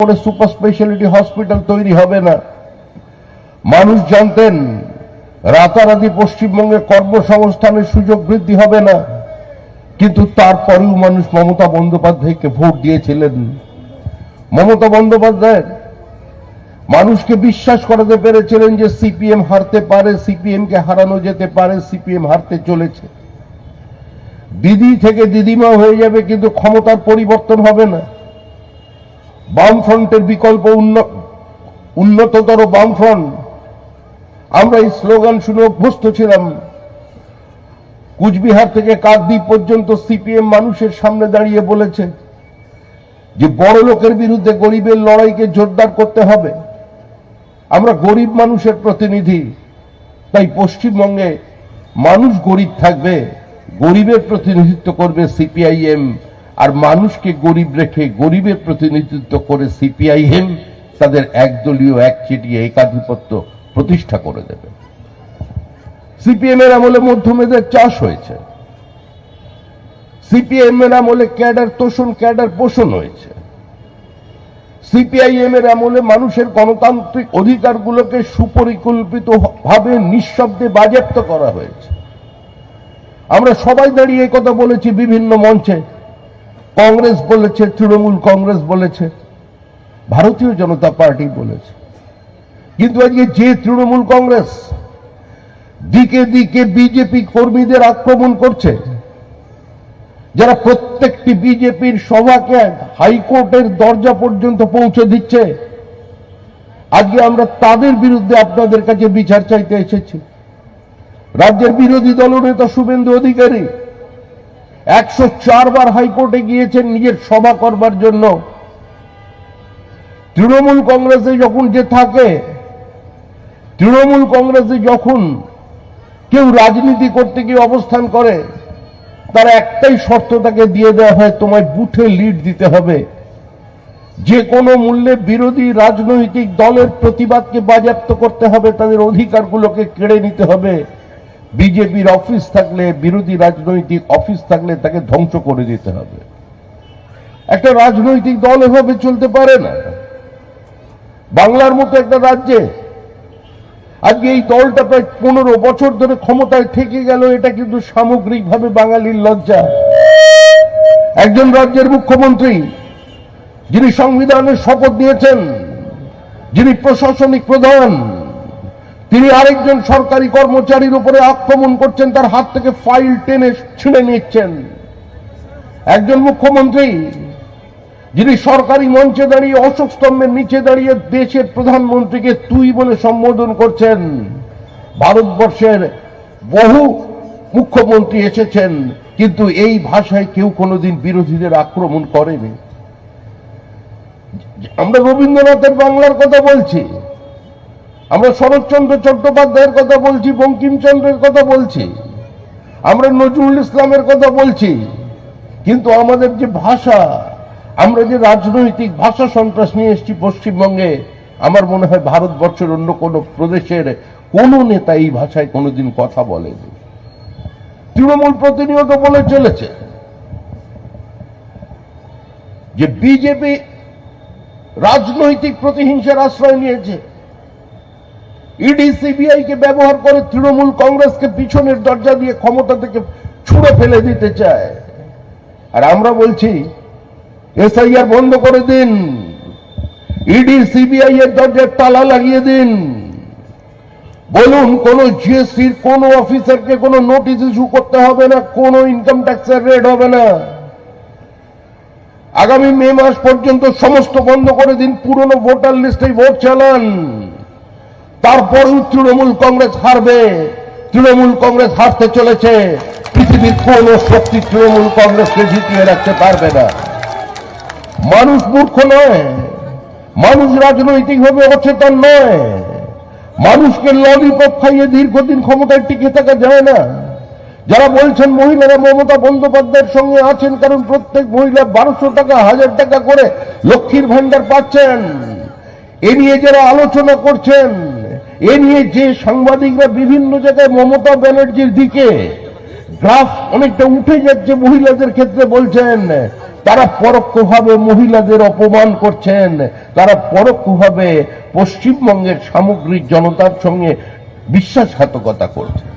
Super speciality hospital তৈরি হবে না। মানুষ জানতেন রাতারাতি পশ্চিমবঙ্গে কর্মসংস্থানের সুযোগ বৃদ্ধি হবে না, কিন্তু তারপরেও মানুষ মমতা বন্দ্যোপাধ্যায়কে ভোট দিয়েছিলেন। মমতা বন্দ্যোপাধ্যায় মানুষকে বিশ্বাস করাতে পেরেছিলেন যে সিপিএম হারতে পারে, সিপিএম কে হারানো যেতে পারে, সিপিএম হারতে চলেছে, দিদি থেকে দিদিমা হয়ে যাবে, কিন্তু ক্ষমতার পরিবর্তন হবে না। বামফ্রন্টের বিকল্প উন্নততর বামফ্রন্ট, আমরা এই স্লোগান শুনে অভ্যস্ত ছিলাম। কুচবিহার থেকে কাকদ্বীপ পর্যন্ত সিপিএম মানুষের সামনে দাঁড়িয়ে বলেছে যে বড় লোকের বিরুদ্ধে গরিবের লড়াইকে জোরদার করতে হবে। আমরা গরিব মানুষের প্রতিনিধি, তাই পশ্চিমবঙ্গে মানুষ গরিব থাকবে, গরিবের প্রতিনিধিত্ব করবে সিপিআইএম, আর মানুষকে গরিব রেখে গরিবের প্রতিনিধিত্ব করে সিপিআইএম তাদের একদলীয় একচেটিয়া একাধিপত্য প্রতিষ্ঠা করে দেবে। সিপিএম এর আমলে মধ্যমেদের চাষ হয়েছে, সিপিএম এর আমলে ক্যাডার তোষণ ক্যাডার পোষণ হয়েছে, সিপিআইএম এর আমলে মানুষের গণতান্ত্রিক অধিকারগুলোকে সুপরিকল্পিত ভাবে নিঃশব্দে বাজেয়াপ্ত করা হয়েছে। আমরা সবাই দাঁড়িয়ে এই কথা বলেছি বিভিন্ন মঞ্চে, কংগ্রেস বলেছে, তৃণমূল কংগ্রেস বলেছে, ভারতীয় জনতা পার্টি বলেছে, কিন্তু আজকে যে তৃণমূল কংগ্রেস দিকে দিকে বিজেপি কর্মীদের আক্রমণ করছে, যারা প্রত্যেকটি বিজেপির সভাকে হাইকোর্টের দরজা পর্যন্ত পৌঁছে দিচ্ছে, আজকে আমরা তাদের বিরুদ্ধে আপনাদের কাছে বিচার চাইতে এসেছি। রাজ্যের বিরোধী দলনেতা শুভেন্দু অধিকারী 104 বার হাইকোর্টে গিয়েছেন নিজের সভা করবার জন্য। তৃণমূল কংগ্রেসে যখন যে থাকে, তৃণমূল কংগ্রেসে যখন কেউ রাজনীতি করতে গিয়ে অবস্থান করে, তার একটাই শর্ত তাকে দিয়ে দেওয়া হয়, তোমায় বুথে লিড দিতে হবে, যে কোনো মূল্যে বিরোধী রাজনৈতিক দলের প্রতিবাদকে বাজেয়াপ্ত করতে হবে, তাদের অধিকারগুলোকে কেড়ে নিতে হবে। বিজেপির অফিস থাকলে, বিরোধী রাজনৈতিক অফিস থাকলে তাকে ধ্বংস করে দিতে হবে। একটা রাজনৈতিক দল এভাবে চলতে পারে না। বাংলার মতো একটা রাজ্যে আজকে এই দলটা প্রায় 15 বছর ধরে ক্ষমতায় থেকে গেল, এটা কিন্তু সামগ্রিকভাবে বাঙালির লজ্জা। একজন রাজ্যের মুখ্যমন্ত্রী যিনি সংবিধানের শপথ নিয়েছেন, যিনি প্রশাসনিক প্রধান, তিনি আরেকজন সরকারি কর্মচারীর উপরে আক্রমণ করছেন, তার হাত থেকে ফাইল টেনে ছিঁড়ে নিচ্ছেন। একজন মুখ্যমন্ত্রী যিনি সরকারি মঞ্চে দাঁড়িয়ে, অশোক স্তম্ভের নিচে দাঁড়িয়ে দেশের প্রধানমন্ত্রীকে তুই বলে সম্বোধন করছেন। ভারতবর্ষের বহু মুখ্যমন্ত্রী এসেছেন, কিন্তু এই ভাষায় কেউ কোনোদিন বিরোধীদের আক্রমণ করেনি। আমরা রবীন্দ্রনাথের বাংলার কথা বলছি, আমরা শরৎচন্দ্র চট্টোপাধ্যায়ের কথা বলছি, বঙ্কিমচন্দ্রের কথা বলছি, আমরা নজরুল ইসলামের কথা বলছি, কিন্তু আমাদের যে ভাষা, আমরা যে রাজনৈতিক ভাষা সন্ত্রাস নিয়ে এসেছি পশ্চিমবঙ্গে, আমার মনে হয় ভারতবর্ষের অন্য কোন প্রদেশের কোন নেতা এই ভাষায় কোনোদিন কথা বলেনি। তৃণমূল প্রতিনিয়ত বলে চলেছে যে বিজেপি রাজনৈতিক প্রতিহিংসার আশ্রয় নিয়েছে, ইডি সিবিআই কে ব্যবহার করে তৃণমূল কংগ্রেসকে পিছনের দরজা দিয়ে ক্ষমতা থেকে ছুঁড়ে ফেলে দিতে চায়। আর আমরা বলছি এসআইআর বন্ধ করে দিন, ইডি সিবিআই এর দরজায় তালা লাগিয়ে দিন। বলুন, কোন জিএসটির কোন অফিসারকে কোন নোটিশ ইস্যু করতে হবে না, কোন ইনকাম ট্যাক্সের রেড হবে না। আগামী মে মাস পর্যন্ত সমস্ত বন্ধ করে দিন, পুরনো ভোটার লিস্টে ভোট চালান। তারপরও তৃণমূল কংগ্রেস হারবে। তৃণমূল কংগ্রেস হারতে চলেছে, পৃথিবীর কোন শক্তি তৃণমূল কংগ্রেসকে জিতিয়ে রাখতে পারবে না। মানুষ মূর্খ নয়, মানুষ রাজনৈতিকভাবে অচেতন নয়। মানুষকে ললিপপ খাইয়ে দীর্ঘদিন ক্ষমতায় টিকে থাকা যায় না। যারা বলছেন মহিলারা মমতা বন্দ্যোপাধ্যায়ের সঙ্গে আছেন কারণ প্রত্যেক মহিলা 1200 টাকা 1000 টাকা করে লক্ষ্মীর ভান্ডার পাচ্ছেন, এ নিয়ে যারা আলোচনা করছেন, এ নিয়ে যে সাংবাদিকরা বিভিন্ন জায়গায় মমতা ব্যানার্জির দিকে গ্রাফ অনেকটা উঠে যাচ্ছে মহিলাদের ক্ষেত্রে বলছেন, তারা পরোক্ষভাবে মহিলাদের অপমান করছেন, তারা পরোক্ষভাবে পশ্চিমবঙ্গের সামগ্রিক জনতার সঙ্গে বিশ্বাসঘাতকতা করছেন।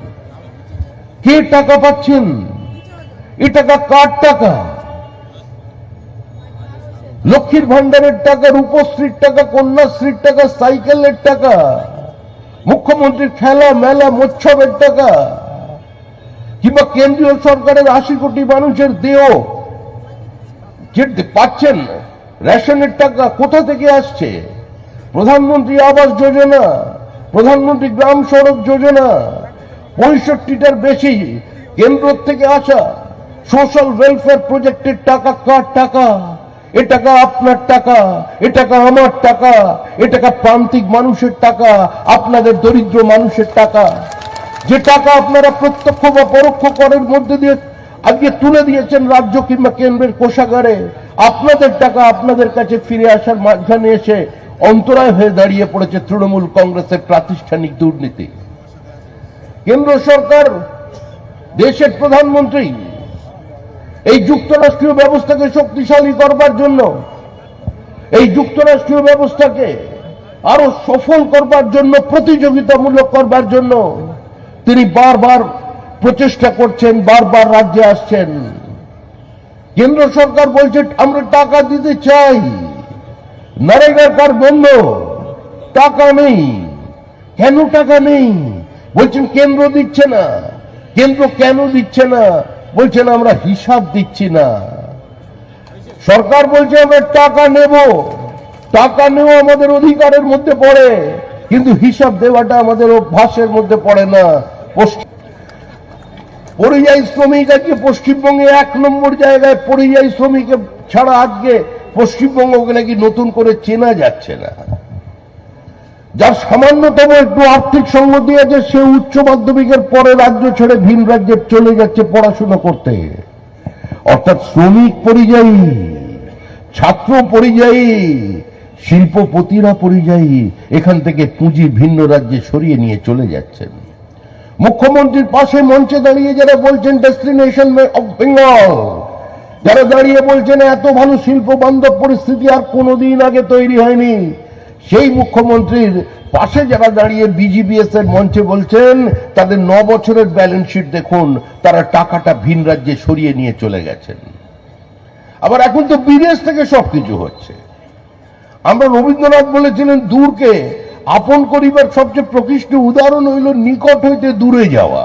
কে টাকা পাচ্ছেন? এ টাকা কার টাকা? লক্ষ্মীর ভান্ডারের টাকা, রূপশ্রীর টাকা, কন্যাশ্রীর টাকা, সাইকেলের টাকা, মুখ্যমন্ত্রীর খেলা মেলা মৎসবের টাকা, কিংবা কেন্দ্রীয় সরকারের 80 কোটি মানুষের দেহ যে পাচ্ছেন রেশনের টাকা কোথা থেকে আসছে? প্রধানমন্ত্রী আবাস যোজনা, প্রধানমন্ত্রী গ্রাম সড়ক যোজনা, 65টার বেশি কেন্দ্র থেকে আসা সোশ্যাল ওয়েলফেয়ার প্রজেক্টের টাকা কার টাকা? এ টাকা আপনার টাকা, এ টাকা আমার টাকা, এ টাকা প্রান্তিক মানুষের টাকা, আপনাদের দরিদ্র মানুষের টাকা। যে টাকা আপনারা প্রত্যক্ষ বা পরোক্ষ করের মধ্যে দিয়ে আজকে তুলে দিয়েছেন রাজ্য কিংবা কেন্দ্রের কোষাগারে, আপনাদের টাকা আপনাদের কাছে ফিরে আসার মাঝখানে এসে অন্তরায় হয়ে দাঁড়িয়ে পড়েছে তৃণমূল কংগ্রেসের প্রাতিষ্ঠানিক দুর্নীতি। কেন্দ্র সরকার, দেশের প্রধানমন্ত্রী এই যুক্তরাষ্ট্রীয় ব্যবস্থাকে শক্তিশালী করবার জন্য, এই যুক্তরাষ্ট্রীয় ব্যবস্থাকে আরো সফল করবার জন্য, প্রতিযোগিতামূলক করবার জন্য তিনি বারবার প্রচেষ্টা করছেন, বারবার রাজ্যে আসছেন। কেন্দ্র সরকার বলছে আমরা টাকা দিতে চাই, নরেগার কাজ বন্ধ, টাকা নেই। কেন টাকা নেই? বলছেন কেন্দ্র দিচ্ছে না। কেন্দ্র কেন দিচ্ছে না? বলছেন আমরা হিসাব দিচ্ছি না। সরকার বলছে আমরা টাকা নেব, টাকা নেওয়া আমাদের অধিকারের মধ্যে পড়ে, কিন্তু হিসাব দেওয়াটা আমাদের অভ্যাসের মধ্যে পড়ে না। পরিযায়ী শ্রমিক আজকে পশ্চিমবঙ্গে 1 নম্বর জায়গায়। পরিযায়ী শ্রমিক ছাড়া আজকে পশ্চিমবঙ্গকে নাকি নতুন করে চেনা যাচ্ছে না। যার সামান্যতম একটু আর্থিক সঙ্গতি আছে সে উচ্চ মাধ্যমিকের পরে রাজ্য ছেড়ে ভিন রাজ্যে চলে যাচ্ছে পড়াশোনা করতে। অর্থাৎ শ্রমিক পরিযায়ী, ছাত্র পরিযায়ী, শিল্পপতিরা পরিযায়ী, এখান থেকে পুঁজি ভিন্ন রাজ্যে সরিয়ে নিয়ে চলে যাচ্ছেন। মুখ্যমন্ত্রীর পাশে মঞ্চে দাঁড়িয়ে যারা বলছেন ডেস্টিনেশন অফ বেঙ্গল, যারা দাঁড়িয়ে বলছেন এত ভালো শিল্প বান্ধব পরিস্থিতি আর কোনোদিন আগে তৈরি হয়নি, সেই মুখ্যমন্ত্রীর পাশে যারা দাঁড়িয়ে বিজিবিএস এর মঞ্চে বলছেন তাদের 9 বছরের ব্যালেন্স শিট দেখুন, তারা টাকাটা ভিন রাজ্যে সরিয়ে নিয়ে চলে গেছেন। আবার এখন তো বিদেশ থেকে সবকিছু হচ্ছে। আমরা রবীন্দ্রনাথ বলেছিলেন দূরকে আপন করিবার সবচেয়ে প্রকৃষ্ট উদাহরণ হইল নিকট হইতে দূরে যাওয়া।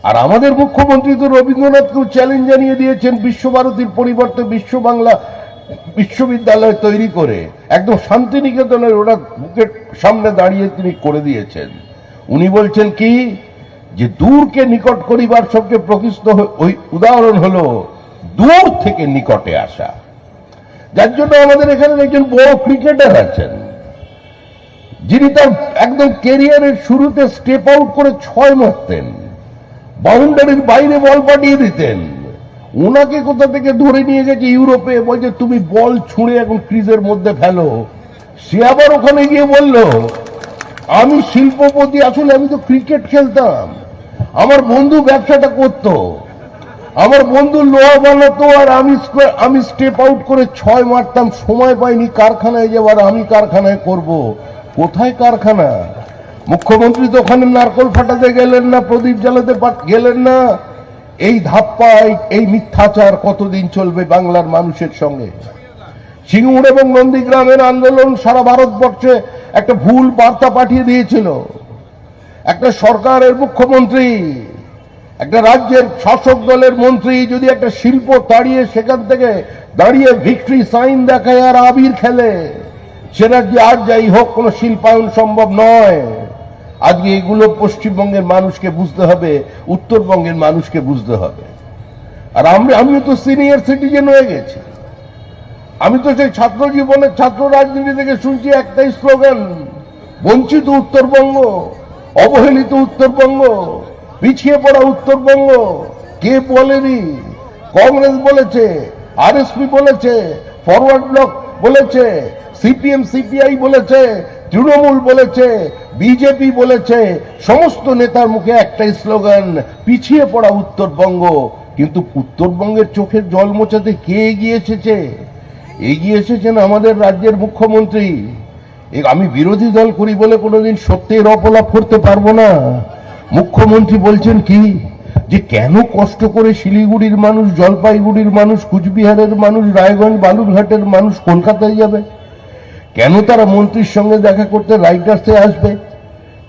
আর আমাদের মুখ্যমন্ত্রী তো রবীন্দ্রনাথকেও চ্যালেঞ্জ জানিয়ে দিয়েছেন বিশ্বভারতীর পরিবর্তে বিশ্ব বাংলা বিশ্ববিদ্যালয় তৈরি করে একদম শান্তিনিকেতনের ওরা বুকের সামনে দাঁড়িয়ে তিনি করে দিয়েছেন। উনি বলছেন কি যে দূরকে নিকট করিবার সবচেয়ে প্রকৃষ্ট ওই উদাহরণ হলো দূর থেকে নিকটে আসা। যার জন্য আমাদের এখানে একজন বড় ক্রিকেটার আছেন যিনি তার একদম ক্যারিয়ারের শুরুতে স্টেপ আউট করে 6 মারতেন, বাউন্ডারির বাইরে বল পাঠিয়ে দিতেন। ওনাকে কোথা থেকে ধরে নিয়ে গেছে ইউরোপে, বলছে তুমি বল ছুঁড়ে এখন ক্রিজের মধ্যে ফেলো। সে আবার ওখানে গিয়ে বলল আমি শিল্পপতি, আসলে আমি তো ক্রিকেট খেলতাম, আমার বন্ধু ব্যবসাটা করত, আমার বন্ধু লোহা বানাতো আর আমি স্টেপ আউট করে 6 মারতাম, সময় পাইনি কারখানায় যাবার, আমি কারখানায় করব। কোথায় কারখানা? মুখ্যমন্ত্রী তো ওখানে নারকল ফাটাতে গেলেন না, প্রদীপ জ্বালাতে গেলেন না। এই ধাপ্পা, এই মিথ্যাচার কতদিন চলবে বাংলার মানুষের সঙ্গে? সিঙ্গুর এবং নন্দীগ্রামের আন্দোলন সারা ভারতবর্ষে একটা ভুল বার্তা পাঠিয়ে দিয়েছিল। একটা সরকারের মুখ্যমন্ত্রী, একটা রাজ্যের শাসক দলের মন্ত্রী যদি একটা শিল্প তাড়িয়ে সেখান থেকে দাঁড়িয়ে ভিক্টরি সাইন দেখায় আর আবির খেলে, সে রাজ্যে আর যাই হোক কোনো শিল্পায়ন সম্ভব নয়। আজকে এগুলো পশ্চিমবঙ্গের মানুষকে বুঝতে হবে, উত্তরবঙ্গের মানুষকে বুঝতে হবে। আর আমিও তো সিনিয়র সিটিজেন হয়ে গেছি। আমি তো সেই ছাত্র জীবনের ছাত্র রাজনীতি থেকে শুনছি একটাই স্লোগান, বঞ্চিত উত্তরবঙ্গ, অবহেলিত উত্তরবঙ্গ, পিছিয়ে পড়া উত্তরবঙ্গ। কে বলেনি? কংগ্রেস বলেছে, আরএসপি বলেছে, ফরওয়ার্ড ব্লক বলেছে, সিপিএম সিপিআই বলেছে, তৃণমূল বলেছে, বিজেপি বলেছে। সমস্ত নেতার মুখে একটাই স্লোগান, পিছিয়ে পড়া উত্তরবঙ্গ। কিন্তু উত্তরবঙ্গের চোখের জল মোছাতে কে এগিয়ে এসেছে? এগিয়ে এসেছেন আমাদের রাজ্যের মুখ্যমন্ত্রী। আমি বিরোধী দল করি বলে কোনোদিন সত্যের অপলাপ করতে পারবো না। মুখ্যমন্ত্রী বলছেন কি যে কেন কষ্ট করে শিলিগুড়ির মানুষ, জলপাইগুড়ির মানুষ, কুচবিহারের মানুষ, রায়গঞ্জ বালুরঘাটের মানুষ কলকাতায় যাবে? কেন তারা মন্ত্রীর সঙ্গে দেখা করতে রাইটার্সে আসবে?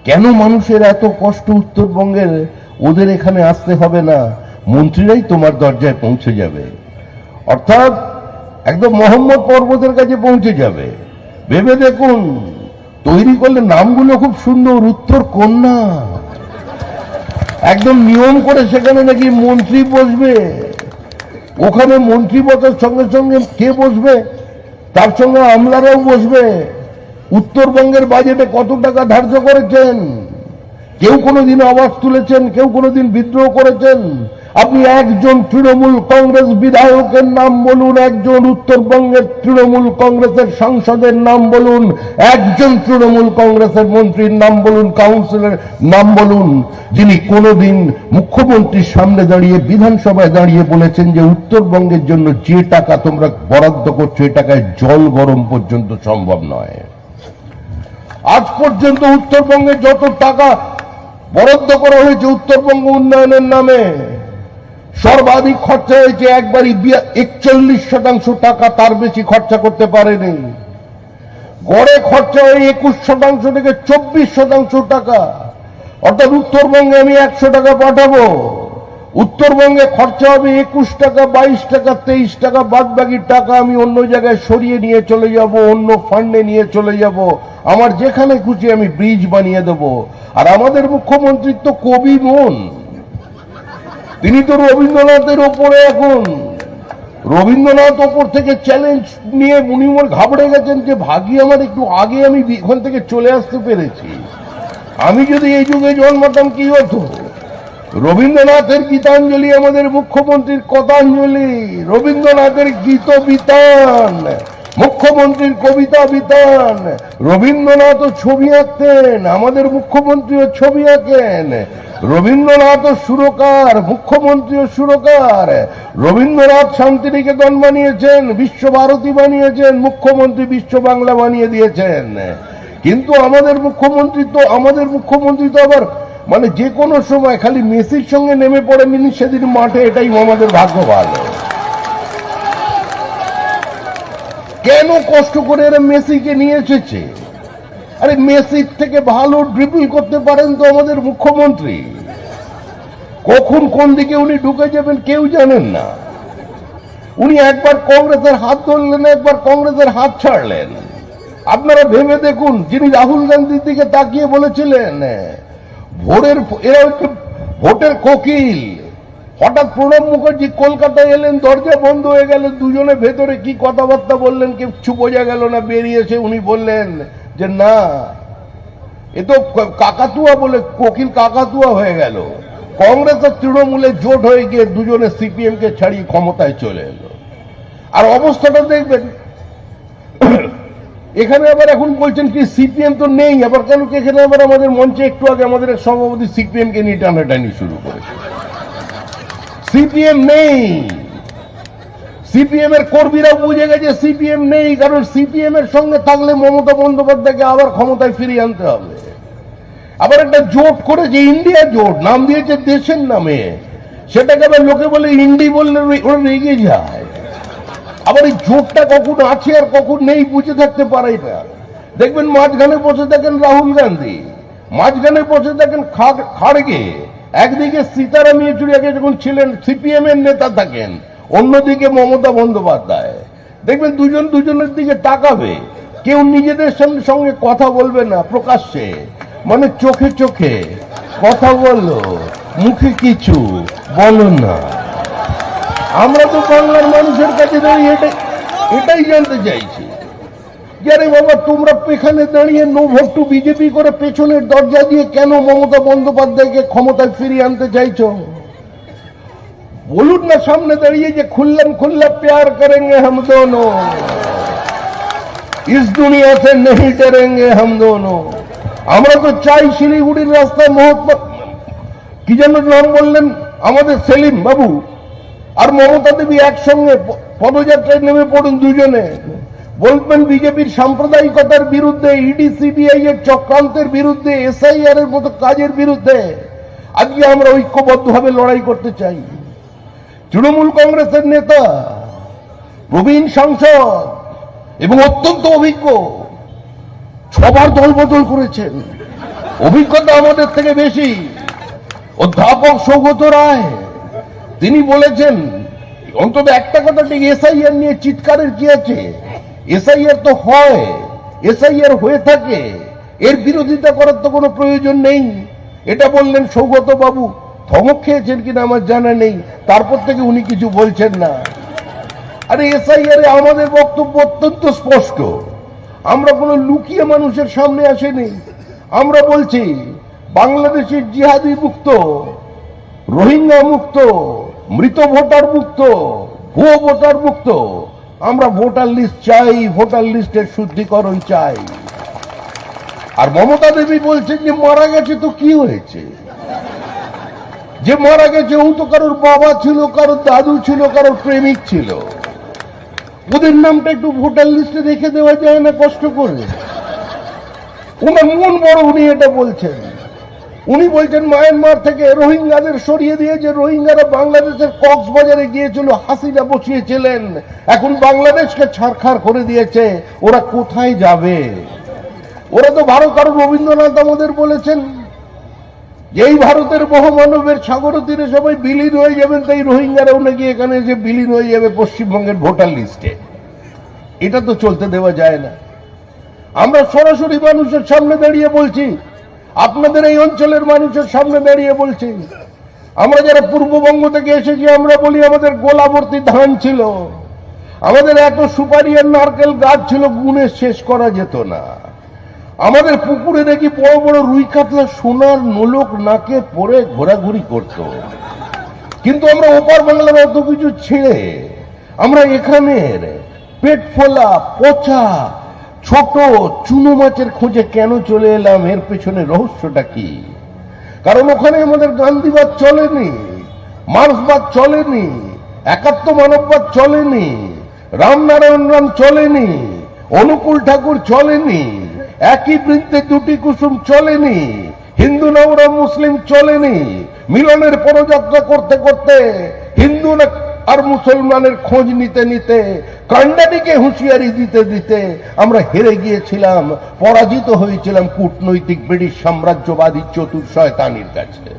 কেন মানুষের এত কষ্ট উত্তরবঙ্গের? ওদের এখানে আসতে হবে না, মন্ত্রীরাই তোমার দরজায় পৌঁছে যাবে। অর্থাৎ একদম মোহাম্মদ পর্বতের কাছে পৌঁছে যাবে। ভেবে দেখুন, তৈরি করলে নামগুলো খুব সুন্দর, উত্তর কন্যা। একদম নিয়ম করে সেখানে নাকি মন্ত্রী বসবে। ওখানে মন্ত্রী বসার সঙ্গে সঙ্গে কে বসবে? তার সঙ্গে আমলারাও বসবে। উত্তরবঙ্গের বাজেটে কত টাকা ধার্য করেছেন? কেউ কোনোদিন আওয়াজ তুলেছেন? কেউ কোনোদিন বিদ্রোহ করেছেন? আপনি একজন তৃণমূল কংগ্রেস বিধায়কের নাম বলুন, একজন উত্তরবঙ্গের তৃণমূল কংগ্রেসের সাংসদের নাম বলুন, একজন তৃণমূল কংগ্রেসের মন্ত্রীর নাম বলুন, কাউন্সিলরের নাম বলুন, যিনি কোনোদিন মুখ্যমন্ত্রীর সামনে দাঁড়িয়ে, বিধানসভায় দাঁড়িয়ে বলেছেন যে উত্তরবঙ্গের জন্য যে টাকা তোমরা বরাদ্দ করছো এই টাকায় জল গরম পর্যন্ত সম্ভব নয়। আজ পর্যন্ত উত্তরবঙ্গে যত টাকা বরাদ্দ করা হয়েছে উত্তরবঙ্গ উন্নয়নের নামে, সর্বাধিক খরচা হয়েছে একবারই 41% টাকা, তার বেশি খরচা করতে পারেনি। গড়ে খরচা হয় 21% থেকে 24% টাকা। অর্থাৎ উত্তরবঙ্গে আমি 100 টাকা পাঠাবো, উত্তরবঙ্গে খরচা হবে 21 টাকা, 22 টাকা, 23 টাকা। বাদ বাকি টাকা আমি অন্য জায়গায় সরিয়ে নিয়ে চলে যাব, অন্য ফান্ডে নিয়ে চলে যাব, আমার যেখানে খুশি আমি ব্রিজ বানিয়ে দেব। আর আমাদের মুখ্যমন্ত্রীর তো কবি মন, তিনি তো রবীন্দ্রনাথের ওপরে, এখন রবীন্দ্রনাথ ওপর থেকে চ্যালেঞ্জ নিয়ে উনি ঘাবড়ে গেছেন যে ভাগ্যি আমার একটু আগে আমি এখান থেকে চলে আসতে পেরেছি, আমি যদি এই যুগে জন্মাতাম কি হতো। রবীন্দ্রনাথের গীতাঞ্জলি আমাদের মুখ্যমন্ত্রীর কথাঞ্জলি, রবীন্দ্রনাথের গীত বিতান, মুখ্যমন্ত্রীর কবিতা বিতান। রবীন্দ্রনাথও ছবি আঁকতেন, আমাদের মুখ্যমন্ত্রীও ছবি আঁকেন। রবীন্দ্রনাথও সুরকার, মুখ্যমন্ত্রীও সুরকার। রবীন্দ্রনাথ শান্তিনিকেতন বানিয়েছেন, বিশ্বভারতী বানিয়েছেন, মুখ্যমন্ত্রী বিশ্ব বাংলা বানিয়ে দিয়েছেন। কিন্তু আমাদের মুখ্যমন্ত্রী তো আবার মানে যে কোনো সময় খালি মেসির সঙ্গে নেমে পড়েনি সেদিন মাঠে, এটাই আমাদের ভাগ্য ভালো। কেন কষ্ট করে এরা মেসিকে নিয়ে এসেছে? আরে মেসির থেকে ভালো ড্রিবল করতে পারেন তো আমাদের মুখ্যমন্ত্রী। কখন কোন দিকে উনি ঢুকে যাবেন কেউ জানেন না। উনি একবার কংগ্রেসের হাত ধরলেন, একবার কংগ্রেসের হাত ছাড়লেন। আপনারা ভেবে দেখুন, যিনি রাহুল গান্ধীর দিকে তাকিয়ে বলেছিলেন এরা হচ্ছে ভোটের কোকিল, হঠাৎ প্রণব মুখার্জি কলকাতায় এলেন, দরজা বন্ধ হয়ে গেল, দুজনে ভেতরে কি কথাবার্তা বললেন কিছু বোঝা গেল না। বেরিয়েছে উনি বললেন যে না, এ তো কাকাতুয়া, বলে কোকিল কাকাতুয়া হয়ে গেল। কংগ্রেস আর তৃণমূলের জোট হয়ে গিয়ে দুজনে সিপিএম কে ছাড়িয়ে ক্ষমতায় চলে এলো। আর অবস্থাটা দেখবেন, এখানে আবার এখন বলছেন কি সিপিএম তো নেই, আবার কেন কি এখানে আবার আমাদের মঞ্চে একটু আগে আমাদের সভাপতি সিপিএম কে নিয়ে টানাটানি শুরু করেছে। সিপিএম নেই, সিপিএম এর কর্মীরা বুঝে গেছে সিপিএম নেই, কারণ সিপিএম এর সঙ্গে থাকলে মমতা বন্দ্যোপাধ্যায়কে আবার ক্ষমতায় ফিরিয়ে আনতে হবে। আবার একটা জোট করেছে, ইন্ডিয়া জোট, নাম দিয়েছে দেশের নামে, সেটাকে আবার লোকে বলে ইন্ডি বললে ওরা রেগে যায়। আবার এই জোটটা কখন আছে আর কখন নেই বুঝে থাকতে পারে না। দেখবেন মাঝখানে বসে থাকেন রাহুল গান্ধী, মাঝখানে বসে থাকেন খাড়গে, একদিকে সীতারাম ইয়েচুরি আগে যখন ছিলেন সিপিএম এর নেতা থাকেন, অন্যদিকে মমতা বন্দ্যোপাধ্যায়। দেখবেন দুজন দুজনের দিকে তাকাবে, কেউ নিজেদের সঙ্গে কথা বলবে না প্রকাশ্যে, মানে চোখে চোখে কথা বললো, মুখে কিছু বলো না। আমরা তো বাংলার মানুষের কাছে দাঁড়িয়ে এটাই জানতে চাইছি যে আরে বাবা, তোমরা এখানে দাঁড়িয়ে নো ভোট টু বিজেপি করে পেছনের দরজা দিয়ে কেন মমতা বন্দ্যোপাধ্যায়কে ক্ষমতায় ফিরিয়ে আনতে চাইছো? বলুন না সামনে দাঁড়িয়ে যে খুল্লাম খুল্লা প্যার করেंगे हम दोनों, इस दुनिया से नहीं डरेंगे हम दोनों। আমরা তো চাই শিলিগুড়ির রাস্তায় মহাত্মা কি যেন নাম বললেন আমাদের সেলিম বাবু, আর মমতা দেবী একসঙ্গে পদযাত্রায় নেমে পড়ুন দুজনে, বলবেন বিজেপির সাম্প্রদায়িকতার বিরুদ্ধে, ইডি সিবিআই এর চক্রান্তের বিরুদ্ধে, এসআইআর এর মতো কাজের বিরুদ্ধে আজকে আমরা ঐক্যবদ্ধভাবে লড়াই করতে চাই। তৃণমূল কংগ্রেসের নেতা, প্রবীণ সাংসদ এবং অত্যন্ত অভিজ্ঞ, ছবার দল বদল করেছেন, অভিজ্ঞতা আমাদের থেকে বেশি। অধ্যাপক সৌগত রায় তিনি বলেছেন, অন্তত একটা কথা ঠিক, এসআইআর নিয়ে চিৎকারের কি আছে? এসআইআর তো হয়, এসআইআর হয়ে থাকে, এর বিরোধিতা করার তো কোনো প্রয়োজন নেই। এটা বললেন সৌগত বাবু, ধমক খেয়েছেন কিনা আমার জানা নেই, তারপর থেকে উনি কিছু বলছেন না। আরে এসআইআর এ আমাদের বক্তব্য অত্যন্ত স্পষ্ট, আমরা কোনো লুকিয়ে মানুষের সামনে আসেনি। আমরা বলছি বাংলাদেশের জিহাদি মুক্ত, রোহিঙ্গা মুক্ত, মৃত ভোটার মুক্ত, ভুয়ো ভোটার মুক্ত। আমরা ভোটার লিস্ট চাই, ভোটার লিস্টের শুদ্ধিকরণ চাই। আর মমতা দেবী বলছেন যে মারা গেছে তো কি হয়েছে, যে মারা গেছে ও তো কারোর বাবা ছিল, কারোর দাদু ছিল, কারোর প্রেমিক ছিল, ওদের নামটা একটু ভোটার লিস্টে রেখে দেওয়া যায় না কষ্ট করে? ওনার মন বড়, উনি এটা বলছেন। উনি বলছেন মায়ানমার থেকে রোহিঙ্গাদের সরিয়ে দিয়ে, যে রোহিঙ্গারা বাংলাদেশের কক্সবাজারে গিয়েছিল, হাসিনা বসিয়েছিলেন, এখন বাংলাদেশকে ছারখার করে দিয়েছে, ওরা কোথায় যাবে? ওরা তো ভারত, আর রবীন্দ্রনাথ আমাদের বলেছেন এই ভারতের মহামানবের সাগর তীরে সবাই বিলীন হয়ে যাবেন, তাই রোহিঙ্গারাও নাকি এখানে এসে বিলীন হয়ে যাবে পশ্চিমবঙ্গের ভোটার লিস্টে। এটা তো চলতে দেওয়া যায় না। আমরা সরাসরি মানুষের সামনে দাঁড়িয়ে বলছি, আপনাদের এই অঞ্চলের মানুষের সামনে দাঁড়িয়ে বলছি, আমরা যারা পূর্ববঙ্গ থেকে এসেছি, আমরা বলি আমাদের গোলাবর্তী ধান ছিল, আমাদের এত সুপারি আর নারকেল গাছ ছিল, গুণে শেষ করা যেত না। আমাদের পুকুরে দেখি বড় বড় রুই কাতলা সোনার নোলক নাকে পরে ঘোরাঘুরি করত। কিন্তু আমরা ওপার বাংলার অত কিছু ছেড়ে আমরা এখানের পেট ফোলা, পচা, ছোট চুনো মাছের খোঁজে কেন চলে এলাম? এর পেছনে রহস্যটা কি? কারণ ওখানে আমাদের গান্ধীবাদ চলেনি, মার্ক্সবাদ চলেনি, একাত্ম মানববাদ চলেনি, রামনারায়ণ রাম চলেনি, অনুকূল ঠাকুর চলেনি, একই বৃন্তে দুটি কুসুম চলেনি, হিন্দু নবরাম মুসলিম চলেনি। মিলনের পদযাত্রা করতে করতে, হিন্দু আর মুসলমানের খোঁজ নিতে নিতে, কান্ডারিকে হুঁশিয়ারি দিতে দিতে আমরা হেরে গিয়েছিলাম, পরাজিত হয়েছিলাম কূটনৈতিক ব্রিটিশ সাম্রাজ্যবাদী চতুর শয়তানির কাছে।